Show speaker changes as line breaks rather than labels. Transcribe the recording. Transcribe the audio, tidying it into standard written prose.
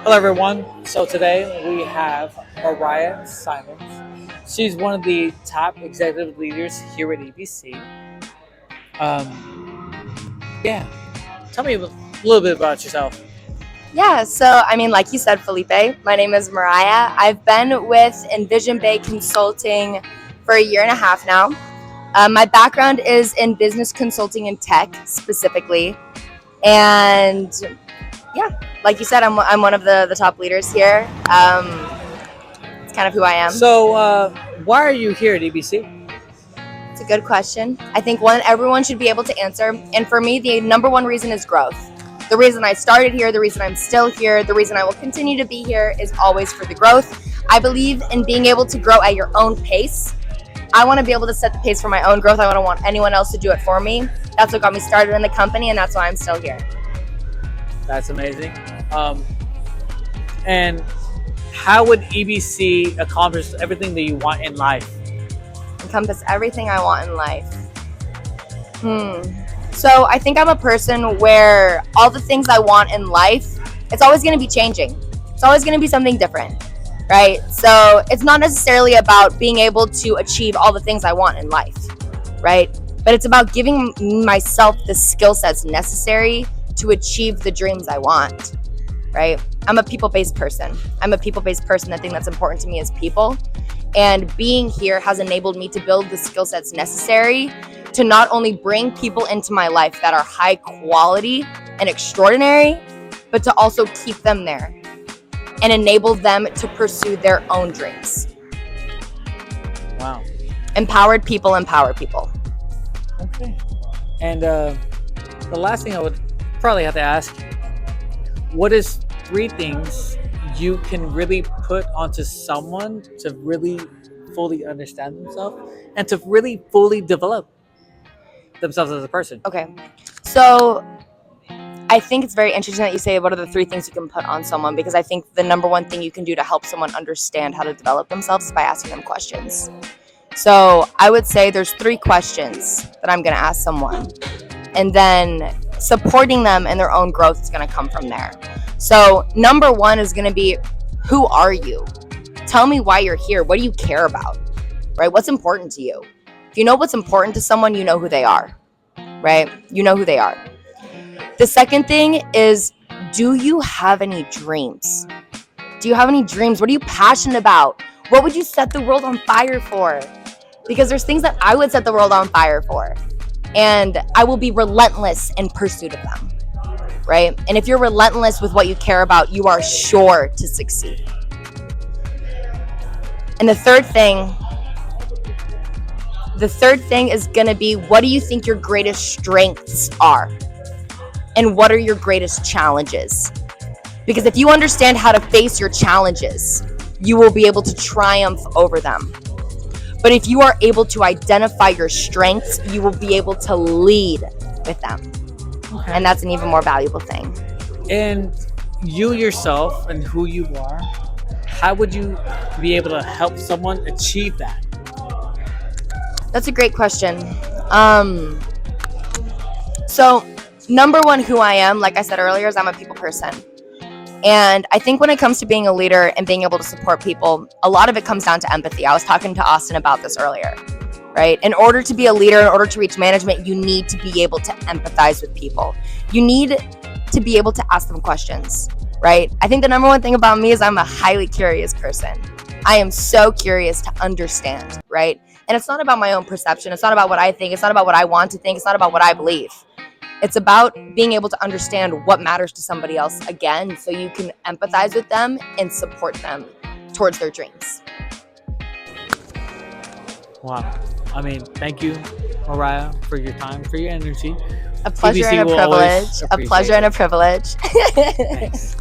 Hello, everyone. So today we have Mariah Simons. She's one of the top executive leaders here at EBC. Yeah, tell me a little bit about yourself.
Yeah, so like you said, Felipe, my name is Mariah. I've been with Envision Bay Consulting for a year and a half now. My background is in business consulting and tech specifically. And yeah, like you said, I'm one of the top leaders here. It's kind of who I am.
So, why are you here at EBC?
It's a good question. I think one everyone should be able to answer. And for me, the number one reason is growth. The reason I started here, the reason I'm still here, the reason I will continue to be here is always for the growth. I believe in being able to grow at your own pace. I want to be able to set the pace for my own growth. I don't want anyone else to do it for me. That's what got me started in the company, and that's why I'm still here.
That's amazing. And how would EBC accomplish everything that you want in life?
Encompass everything I want in life. So I think I'm a person where all the things I want in life, it's always going to be changing. It's always going to be something different, right? So it's not necessarily about being able to achieve all the things I want in life, right? But it's about giving myself the skill sets necessary to achieve the dreams I want, right? I'm a people-based person. The thing that's important to me is people. And being here has enabled me to build the skill sets necessary to not only bring people into my life that are high quality and extraordinary, but to also keep them there and enable them to pursue their own dreams.
Wow.
Empowered people empower people.
Okay. And the last thing I would probably have to ask, what is 3 things you can really put onto someone to really fully understand themselves and to really fully develop themselves as a person?
Okay. So I think it's very interesting that you say what are the 3 things you can put on someone, because I think the number one thing you can do to help someone understand how to develop themselves is by asking them questions. So I would say there's 3 questions that I'm going to ask someone, and then supporting them in their own growth is going to come from there. So number 1 is going to be, who are you? Tell me why you're here. What do you care about? Right? What's important to you? If you know what's important to someone, you know who they are. Right? You know who they are. The second thing is, do you have any dreams? Do you have any dreams? What are you passionate about? What would you set the world on fire for? Because there's things that I would set the world on fire for. And I will be relentless in pursuit of them. Right? And if you're relentless with what you care about, you are sure to succeed. And the third thing is going to be, what do you think your greatest strengths are? And what are your greatest challenges? Because if you understand how to face your challenges, you will be able to triumph over them. But if you are able to identify your strengths, you will be able to lead with them. Okay. And that's an even more valuable thing.
And you yourself and who you are, how would you be able to help someone achieve that?
That's a great question. So number 1, who I am, like I said earlier, is I'm a people person. And I think when it comes to being a leader and being able to support people, a lot of it comes down to empathy. I was talking to Austin about this earlier, right? In order to be a leader, in order to reach management, you need to be able to empathize with people. You need to be able to ask them questions, right? I think the number 1 thing about me is I'm a highly curious person. I am so curious to understand, right? And it's not about my own perception. It's not about what I think. It's not about what I want to think. It's not about what I believe. It's about being able to understand what matters to somebody else, again, so you can empathize with them and support them towards their dreams.
Wow. I mean, thank you, Mariah, for your time, for your energy.
A pleasure
EBC
and a privilege. A pleasure and a privilege.
Thanks.